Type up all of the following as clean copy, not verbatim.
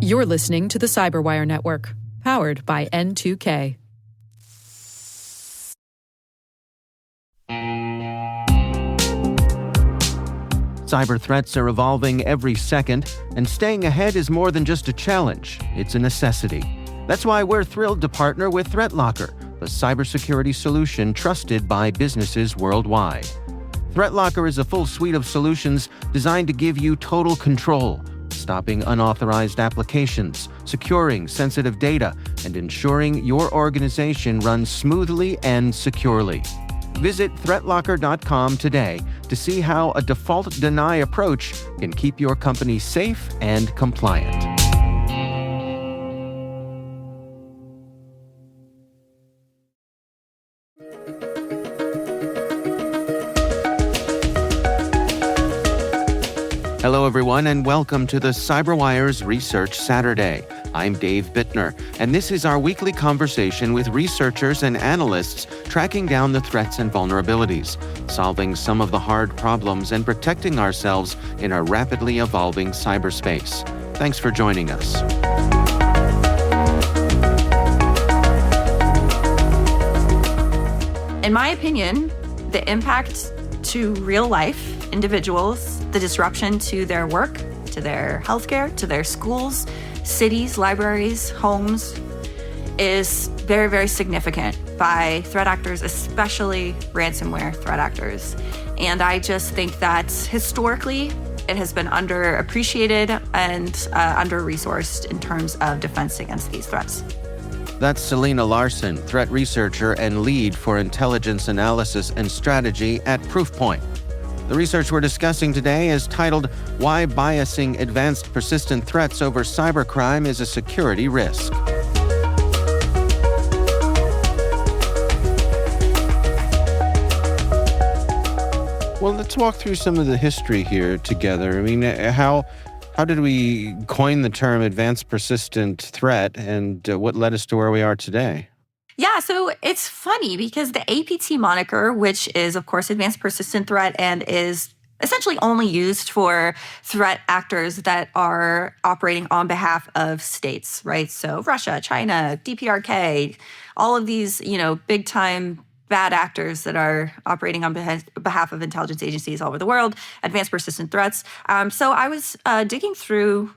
You're listening to the Cyberwire Network, powered by N2K. Cyber threats are evolving every second, and staying ahead is more than just a challenge, it's a necessity. That's why we're thrilled to partner with ThreatLocker, the cybersecurity solution trusted by businesses worldwide. ThreatLocker is a full suite of solutions designed to give you total control, stopping unauthorized applications, securing sensitive data, and ensuring your organization runs smoothly and securely. Visit threatlocker.com today to see how a default deny approach can keep your company safe and compliant. Hello, everyone, and welcome to the CyberWire's Research Saturday. I'm Dave Bittner, and this is our weekly conversation with researchers and analysts tracking down the threats and vulnerabilities, solving some of the hard problems, and protecting ourselves in a rapidly evolving cyberspace. Thanks for joining us. In my opinion, the impact to real life individuals, the disruption to their work, to their healthcare, to their schools, cities, libraries, homes, is very, very significant by threat actors, especially ransomware threat actors. And I just think that historically, it has been underappreciated and under-resourced in terms of defense against these threats. That's Selena Larson, threat researcher and lead for intelligence analysis and strategy at Proofpoint. The research we're discussing today is titled, Why Biasing Advanced Persistent Threats Over Cybercrime is a Security Risk. Well, let's walk through some of the history here together. I mean, how did we coin the term advanced persistent threat, and what led us to where we are today? Yeah, so it's funny because the APT moniker, which is, of course, advanced persistent threat and is essentially only used for threat actors that are operating on behalf of states, right? So Russia, China, DPRK, all of these, big time bad actors that are operating on behalf of intelligence agencies all over the world, advanced persistent threats. So I was digging through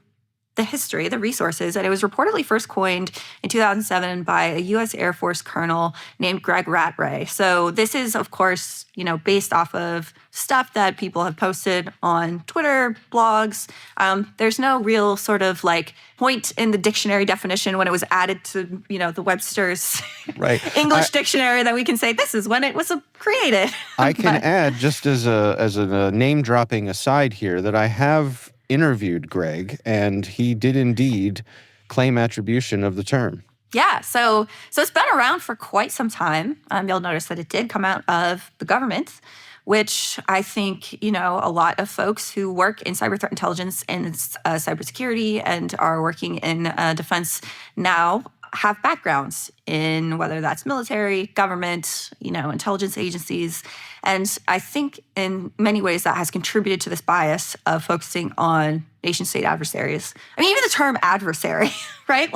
the history, the resources, and it was reportedly first coined in 2007 by a U.S. Air Force colonel named Greg Rattray. So this is, of course, based off of stuff that people have posted on Twitter, blogs. There's no real sort of point in the dictionary definition when it was added to, the Webster's English dictionary that we can say this is when it was created. I can add, just as a name-dropping aside here, that I have interviewed Greg, and he did indeed claim attribution of the term. Yeah, so it's been around for quite some time. You'll notice that it did come out of the government, which I think, a lot of folks who work in cyber threat intelligence and cybersecurity and are working in defense now have backgrounds in whether that's military, government, intelligence agencies. And I think in many ways that has contributed to this bias of focusing on nation-state adversaries. I mean, even the term adversary, right?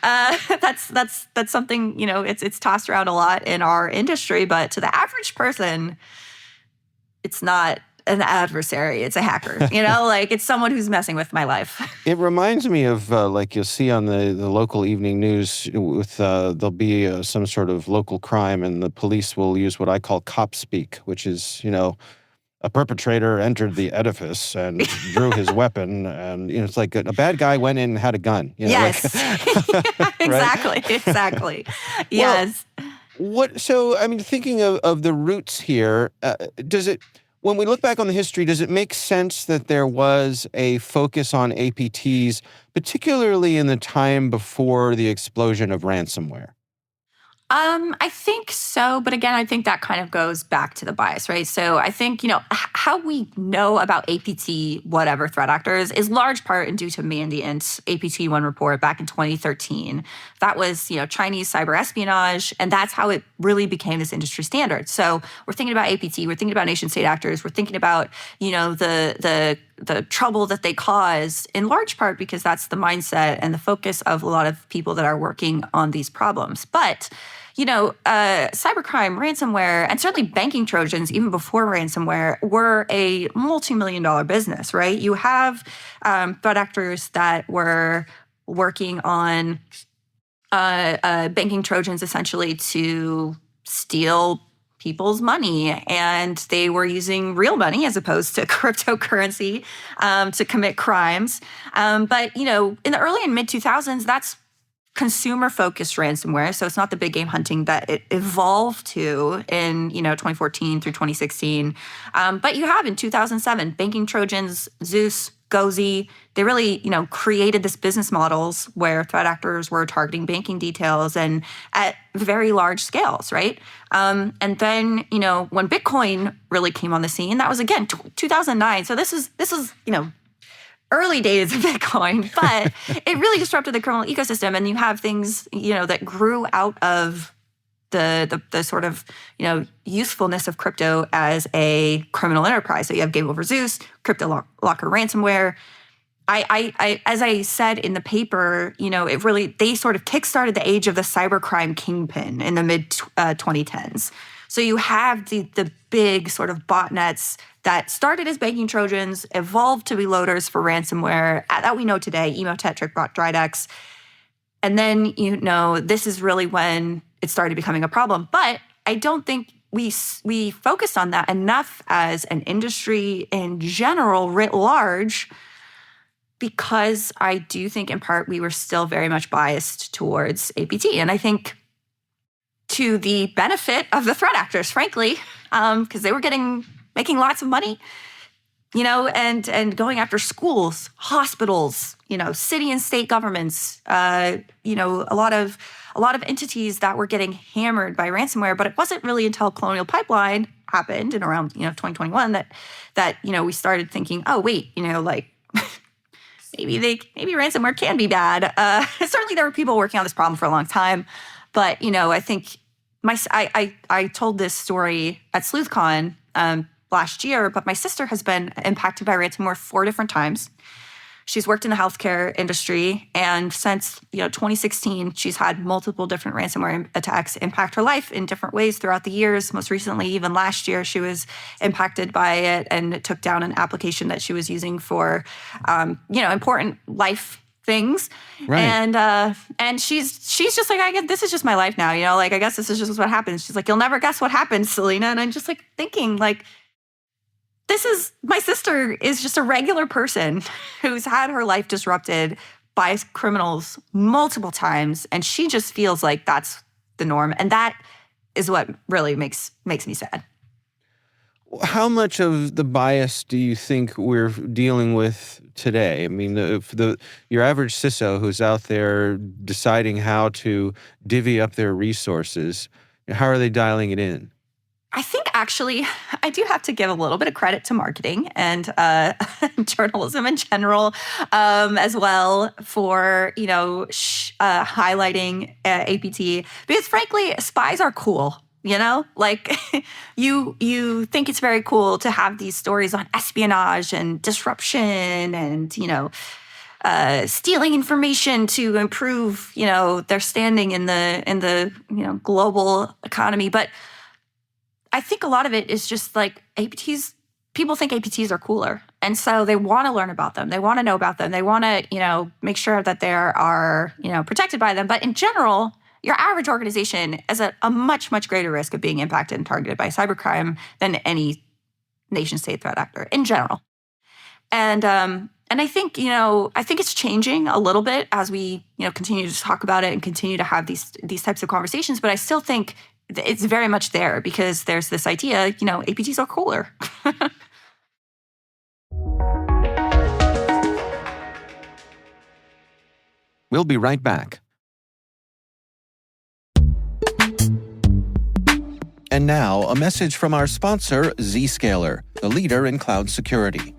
That's something, it's tossed around a lot in our industry, but to the average person, it's not an adversary, it's a hacker, it's someone who's messing with my life. It reminds me of you'll see on the local evening news with there'll be some sort of local crime, and the police will use what I call cop speak, which is, a perpetrator entered the edifice and drew his weapon, and it's like a bad guy went in and had a gun. Yes, exactly. Yes. So, I mean, thinking of the roots here, when we look back on the history, does it make sense that there was a focus on APTs, particularly in the time before the explosion of ransomware? I think so. But again, I think that kind of goes back to the bias, right? So I think, how we know about APT, whatever threat actors, is large part due to Mandiant's APT-1 report back in 2013. That was, Chinese cyber espionage, and that's how it really became this industry standard. So we're thinking about APT, we're thinking about nation-state actors, we're thinking about, the the trouble that they cause, in large part because that's the mindset and the focus of a lot of people that are working on these problems. But cybercrime, ransomware, and certainly banking Trojans, even before ransomware, were a multi-million-dollar business, right? You have threat actors that were working on banking Trojans essentially to steal people's money, and they were using real money as opposed to cryptocurrency to commit crimes. But in the early and mid-2000s, that's consumer-focused ransomware. So it's not the big game hunting that it evolved to in 2014 through 2016. But you have in 2007 banking Trojans, Zeus, Gozi. They really created this business models where threat actors were targeting banking details and at very large scales, right? And then when Bitcoin really came on the scene, that was again 2009. So this is early days of Bitcoin, but it really disrupted the criminal ecosystem. And you have things, that grew out of the sort of, usefulness of crypto as a criminal enterprise. So you have Game Over Zeus, Crypto Locker ransomware. As I said in the paper, they sort of kickstarted the age of the cybercrime kingpin in the mid 2010s. So you have the big sort of botnets that started as banking Trojans, evolved to be loaders for ransomware that we know today, APT-centric, Dridex. And then, this is really when it started becoming a problem. But I don't think we focused on that enough as an industry in general, writ large, because I do think in part we were still very much biased towards APT. And I think to the benefit of the threat actors, frankly, because they were making lots of money, and going after schools, hospitals, city and state governments, a lot of entities that were getting hammered by ransomware. But it wasn't really until Colonial Pipeline happened in around 2021 that we started thinking, oh wait, maybe ransomware can be bad. Certainly there were people working on this problem for a long time, but I think I told this story at SleuthCon last year, but my sister has been impacted by ransomware 4 different times. She's worked in the healthcare industry, and since 2016, she's had multiple different ransomware attacks impact her life in different ways throughout the years. Most recently, even last year, she was impacted by it, and it took down an application that she was using for, important life things. Right. And she's just like, this is just my life now. I guess this is just what happens. She's like, you'll never guess what happens, Selena. And I'm just like thinking my sister is just a regular person who's had her life disrupted by criminals multiple times. And she just feels like that's the norm. And that is what really makes me sad. How much of the bias do you think we're dealing with today? I mean, your average CISO who's out there deciding how to divvy up their resources, how are they dialing it in? I think actually I do have to give a little bit of credit to marketing and journalism in general as well for, highlighting APT. Because frankly, spies are cool. You think it's very cool to have these stories on espionage and disruption and, stealing information to improve, their standing in the global economy. But I think a lot of it is just like people think APTs are cooler. And so they want to learn about them. They want to know about them. They want to, make sure that they are, protected by them. But in general, your average organization is at a much, much greater risk of being impacted and targeted by cybercrime than any nation-state threat actor in general. And I think, it's changing a little bit as we, continue to talk about it and continue to have these types of conversations. But I still think it's very much there because there's this idea, APTs are cooler. We'll be right back. And now, a message from our sponsor, Zscaler, the leader in cloud security.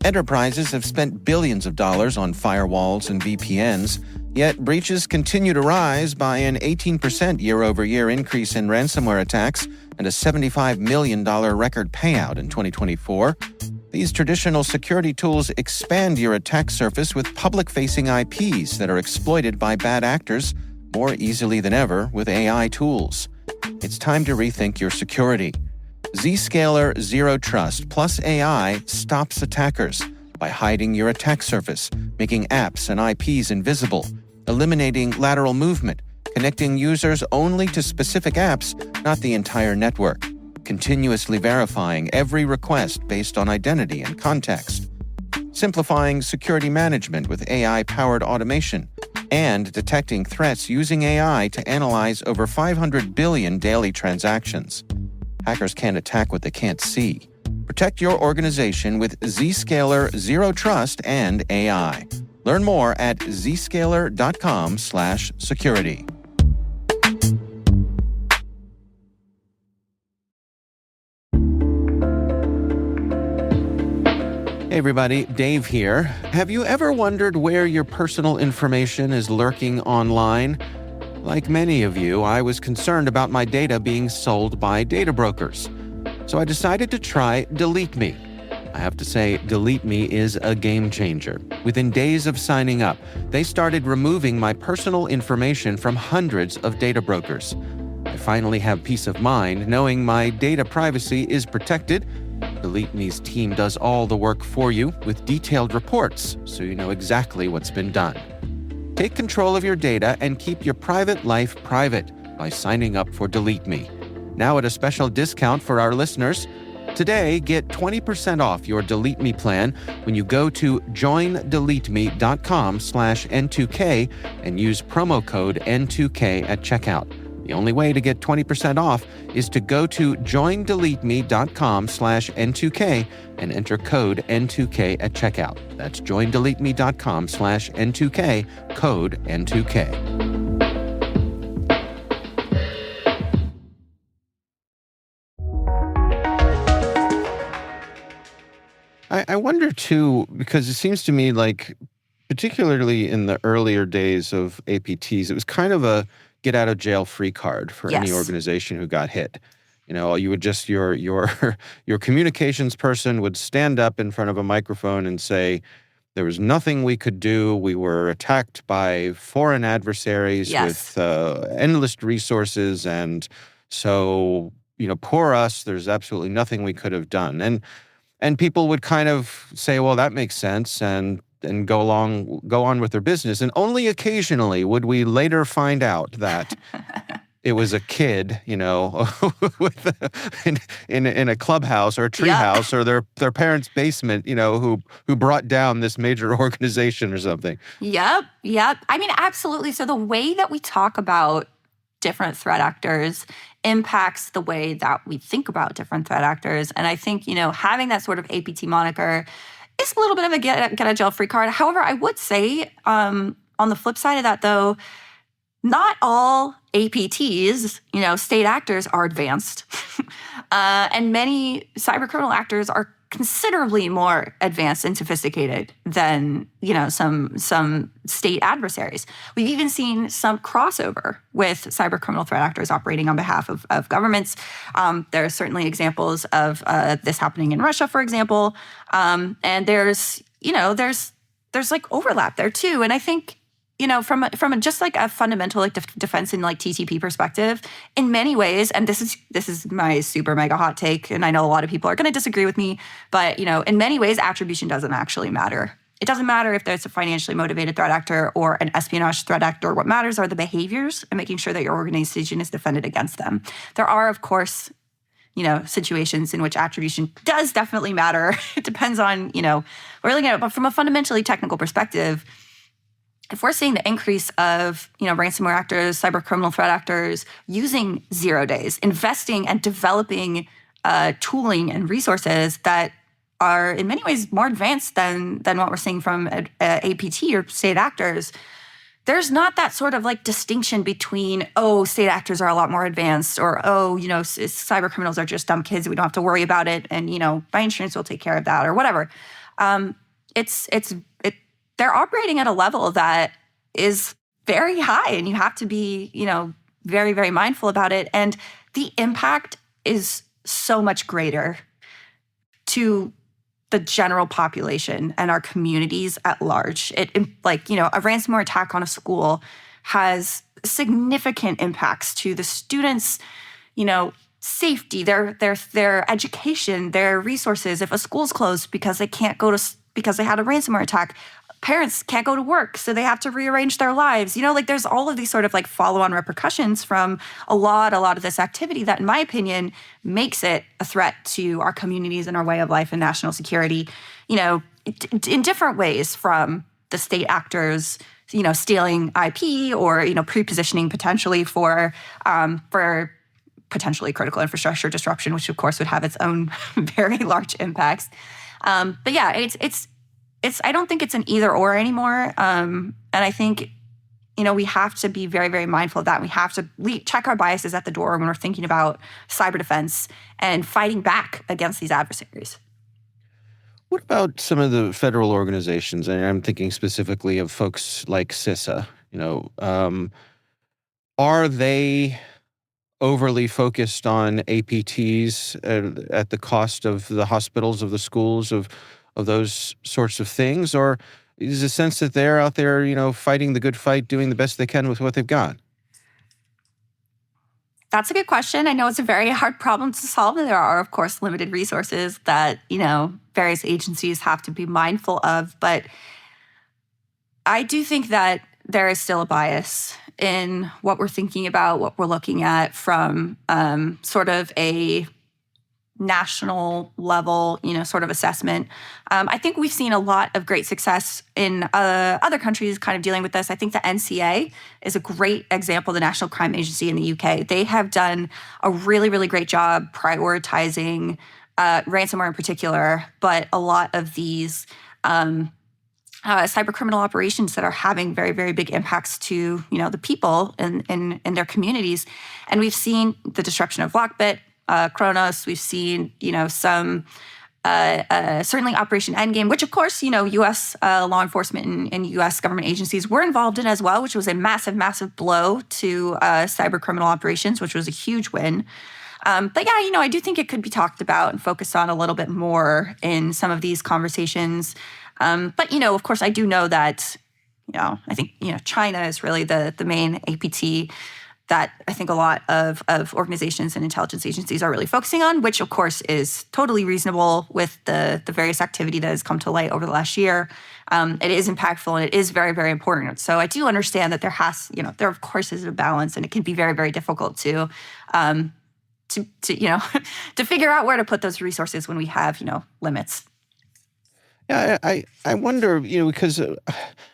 Enterprises have spent billions of dollars on firewalls and VPNs, yet breaches continue to rise by an 18% year-over-year increase in ransomware attacks and a $75 million record payout in 2024. These traditional security tools expand your attack surface with public-facing IPs that are exploited by bad actors more easily than ever with AI tools. It's time to rethink your security. Zscaler Zero Trust plus AI stops attackers by hiding your attack surface, making apps and IPs invisible, eliminating lateral movement, connecting users only to specific apps, not the entire network, continuously verifying every request based on identity and context, simplifying security management with AI-powered automation, and detecting threats using AI to analyze over 500 billion daily transactions. Hackers can't attack what they can't see. Protect your organization with Zscaler Zero Trust and AI. Learn more at zscaler.com/security. Hey everybody, Dave here. Have you ever wondered where your personal information is lurking online? Like many of you, I was concerned about my data being sold by data brokers. So I decided to try Delete Me. I have to say, Delete Me is a game changer. Within days of signing up, they started removing my personal information from hundreds of data brokers. I finally have peace of mind knowing my data privacy is protected. Delete Me's team does all the work for you with detailed reports, so you know exactly what's been done. Take control of your data and keep your private life private by signing up for Delete Me. Now at a special discount for our listeners. Today, get 20% off your Delete Me plan when you go to joindeleteme.com/N2K and use promo code N2K at checkout. The only way to get 20% off is to go to joindeleteme.com/N2K and enter code N2K at checkout. That's joindeleteme.com/N2K, code N2K. I wonder too, because it seems to me like, particularly in the earlier days of APTs, it was kind of a get out of jail free card for any organization who got hit. You know, you would just your communications person would stand up in front of a microphone and say, there was nothing we could do. We were attacked by foreign adversaries with endless resources, and so, you know, poor us. There's absolutely nothing we could have done. And people would kind of say, well, that makes sense, and go on with their business. And only occasionally would we later find out that it was a kid, you know, in a clubhouse or a treehouse or their parents' basement, you know, who brought down this major organization or something. Yep. I mean, absolutely. So the way that we talk about different threat actors impacts the way that we think about different threat actors. And I think, you know, having that sort of APT moniker is a little bit of a get out of jail free card. However, I would say on the flip side of that, though, not all APTs, you know, state actors are advanced. And many cybercriminal actors are considerably more advanced and sophisticated than, you know, some state adversaries. We've even seen some crossover with cybercriminal threat actors operating on behalf of governments. There are certainly examples of this happening in Russia, for example. And there's like overlap there too. And I think, you know, from just like a fundamental like defense and like TTP perspective, in many ways, and this is my super mega hot take, and I know a lot of people are going to disagree with me, but you know, in many ways, attribution doesn't actually matter. It doesn't matter if there's a financially motivated threat actor or an espionage threat actor. What matters are the behaviors and making sure that your organization is defended against them. There are, of course, you know, situations in which attribution does definitely matter. It depends on, you know, we're looking at it, but from a fundamentally technical perspective, if we're seeing the increase of, you know, ransomware actors, cybercriminal threat actors using 0 days, investing and developing tooling and resources that are in many ways more advanced than what we're seeing from APT or state actors, there's not that sort of like distinction between, oh, state actors are a lot more advanced, or, oh, you know, cybercriminals are just dumb kids, we don't have to worry about it, and, you know, my insurance will take care of that, or whatever. They're operating at a level that is very high, and you have to be, you know, very, very mindful about it. And the impact is so much greater to the general population and our communities at large. Like, a ransomware attack on a school has significant impacts to the students, safety, their education, their resources. If a school's closed because they can't go to because they had a ransomware attack, parents can't go to work, so they have to rearrange their lives. There's all of these sort of like follow-on repercussions from a lot of this activity that, in my opinion, makes it a threat to our communities and our way of life and national security, in different ways, from the state actors, stealing IP or, pre-positioning potentially for potentially critical infrastructure disruption, which of course would have its own very large impacts. But yeah, it's I don't think it's an either or anymore. And I think, we have to be very, very mindful of that. We have to check our biases at the door when we're thinking about cyber defense and fighting back against these adversaries. What about some of the federal organizations? And I'm thinking specifically of folks like CISA. Are they overly focused on APTs at the cost of the hospitals, of the schools, of those sorts of things? Or is it a sense that they're out there, fighting the good fight, doing the best they can with what they've got? That's a good question. I know it's a very hard problem to solve. There are, of course, limited resources that, various agencies have to be mindful of. But I do think that there is still a bias in what we're thinking about, what we're looking at from sort of a national level, sort of assessment. I think we've seen a lot of great success in other countries kind of dealing with this. I think the NCA is a great example, the National Crime Agency in the UK. They have done a really, really great job prioritizing ransomware in particular, but a lot of these cyber criminal operations that are having very, very big impacts to, the people in their communities. And we've seen the disruption of Lockbit, Kronos. We've seen, some certainly Operation Endgame, which of course, U.S. Law enforcement and U.S. government agencies were involved in as well, which was a massive, massive blow to cyber criminal operations, which was a huge win. But yeah, I do think it could be talked about and focused on a little bit more in some of these conversations. But, of course, I do know that, I think, China is really the main APT that I think a lot of organizations and intelligence agencies are really focusing on, which, of course, is totally reasonable with the various activity that has come to light over the last year. It is impactful and it is very, very important. So I do understand that there of course is a balance, and it can be very, very difficult to figure out where to put those resources when we have, limits. Yeah, I wonder, because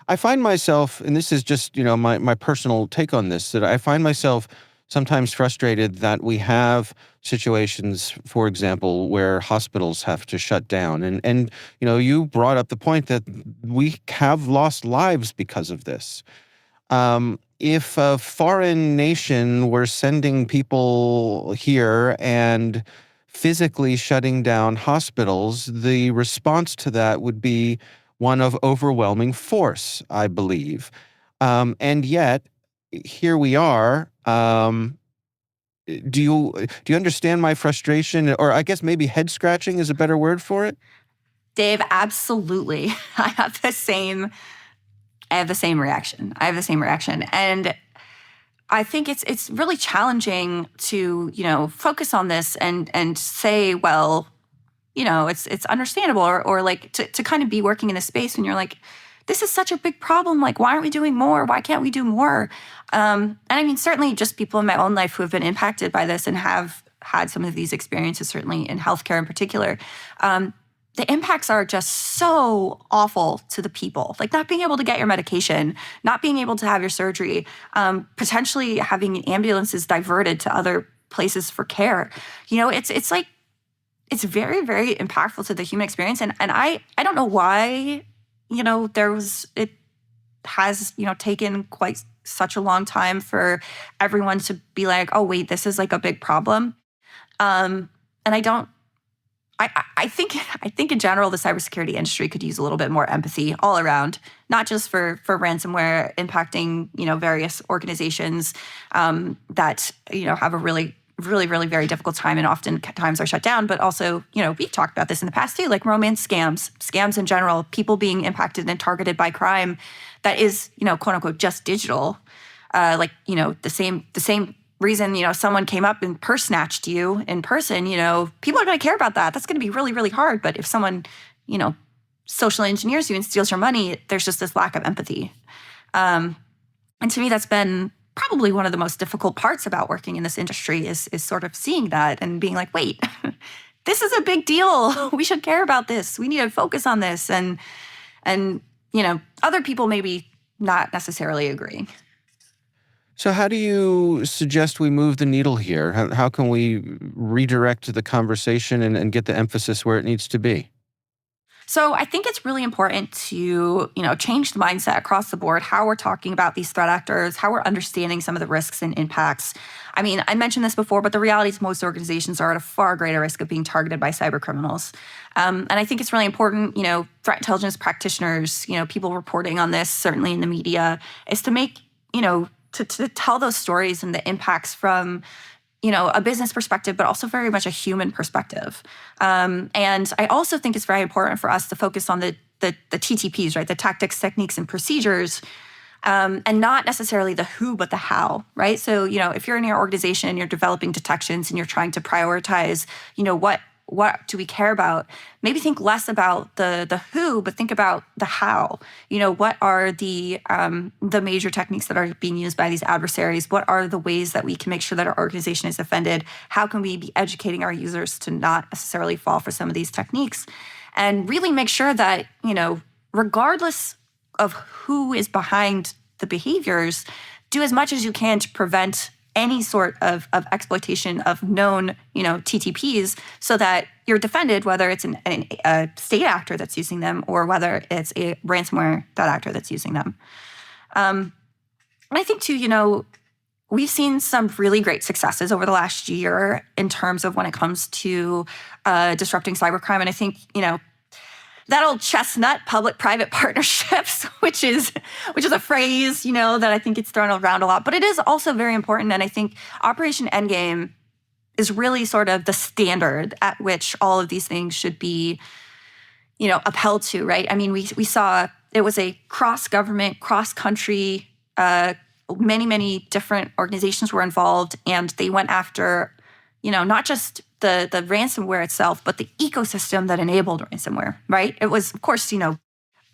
I find myself, and this is just, my personal take on this, that I find myself sometimes frustrated that we have situations, for example, where hospitals have to shut down. And you brought up the point that we have lost lives because of this. If a foreign nation were sending people here and physically shutting down hospitals, the response to that would be one of overwhelming force, I believe. And yet, here we are. Do you understand my frustration? Or I guess maybe head scratching is a better word for it? Dave, absolutely. I have the same reaction. And I think it's really challenging to, focus on this and say, well, it's understandable, or like to kind of be working in a space when you're like, this is such a big problem. Like, why aren't we doing more? Why can't we do more? And I mean, certainly just people in my own life who have been impacted by this and have had some of these experiences, certainly in healthcare in particular. The impacts are just so awful to the people, like not being able to get your medication, not being able to have your surgery, potentially having ambulances diverted to other places for care. It's like, it's very, very impactful to the human experience. And I don't know why, it has, taken quite such a long time for everyone to be like, oh, wait, this is like a big problem. And I think in general, the cybersecurity industry could use a little bit more empathy all around, not just for ransomware impacting, various organizations that, have a really really, really very difficult time, and often times are shut down. But also, we've talked about this in the past too, like romance scams in general, people being impacted and targeted by crime that is, quote unquote, just digital. The same reason, someone came up and purse snatched you in person, people are going to care about that. That's going to be really, really hard. But if someone, social engineers you and steals your money, there's just this lack of empathy. And to me, that's been probably one of the most difficult parts about working in this industry is sort of seeing that and being like, wait, this is a big deal. We should care about this. We need to focus on this. And other people maybe not necessarily agreeing. So how do you suggest we move the needle here? How can we redirect the conversation and get the emphasis where it needs to be? So I think it's really important to, change the mindset across the board, how we're talking about these threat actors, how we're understanding some of the risks and impacts. I mean, I mentioned this before, but the reality is most organizations are at a far greater risk of being targeted by cyber criminals. And I think it's really important, threat intelligence practitioners, people reporting on this, certainly in the media, is to make, to tell those stories and the impacts from, a business perspective, but also very much a human perspective. And I also think it's very important for us to focus on the TTPs, right? The tactics, techniques, and procedures, and not necessarily the who, but the how, right? So, if you're in your organization and you're developing detections and you're trying to prioritize, what do we care about? Maybe think less about the who, but think about the how. What are the major techniques that are being used by these adversaries? What are the ways that we can make sure that our organization is defended? How can we be educating our users to not necessarily fall for some of these techniques? And really make sure that, regardless of who is behind the behaviors, do as much as you can to prevent any sort of exploitation of known, TTPs, so that you're defended, whether it's a state actor that's using them or whether it's a ransomware threat actor that's using them. And I think too, we've seen some really great successes over the last year in terms of when it comes to disrupting cybercrime. And I think, that old chestnut, public-private partnerships, which is a phrase, that I think gets thrown around a lot. But it is also very important. And I think Operation Endgame is really sort of the standard at which all of these things should be, upheld to, right? I mean, we saw it was a cross-government, cross-country, many, many different organizations were involved, and they went after, not just the ransomware itself, but the ecosystem that enabled ransomware, right? It was, of course, a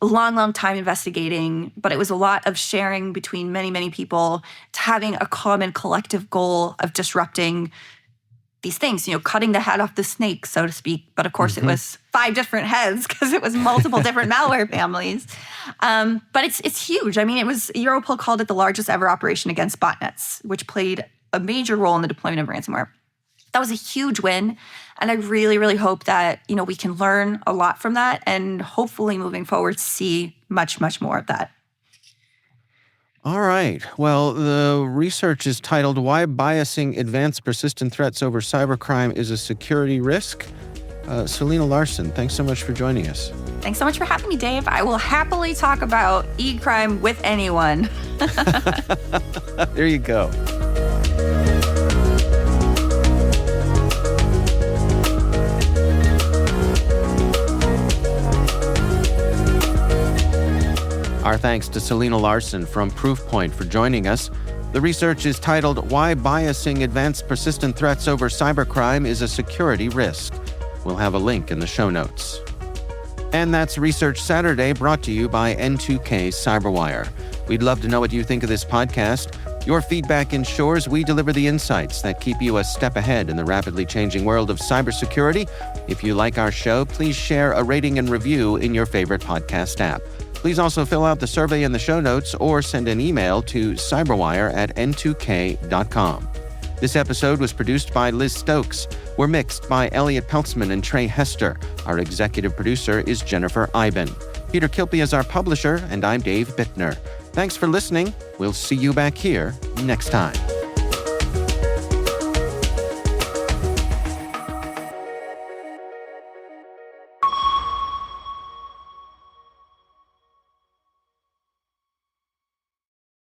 long time investigating, but it was a lot of sharing between many, many people to having a common collective goal of disrupting these things, cutting the head off the snake, so to speak. But of course, It was 5 different heads because it was multiple different malware families. But it's huge. I mean, Europol called it the largest ever operation against botnets, which played a major role in the deployment of ransomware. That was a huge win. And I really, really hope that, we can learn a lot from that and hopefully moving forward see much, much more of that. All right. Well, the research is titled Why Biasing Advanced Persistent Threats Over Cybercrime is a Security Risk. Selena Larson, thanks so much for joining us. Thanks so much for having me, Dave. I will happily talk about e-crime with anyone. There you go. Our thanks to Selena Larson from Proofpoint for joining us. The research is titled Why Biasing Advanced Persistent Threats Over Cybercrime is a Security Risk. We'll have a link in the show notes. And that's Research Saturday, brought to you by N2K Cyberwire. We'd love to know what you think of this podcast. Your feedback ensures we deliver the insights that keep you a step ahead in the rapidly changing world of cybersecurity. If you like our show, please share a rating and review in your favorite podcast app. Please also fill out the survey in the show notes or send an email to cyberwire@n2k.com. This episode was produced by Liz Stokes. We're mixed by Elliot Peltzman and Trey Hester. Our executive producer is Jennifer Iben. Peter Kilpie is our publisher, and I'm Dave Bittner. Thanks for listening. We'll see you back here next time.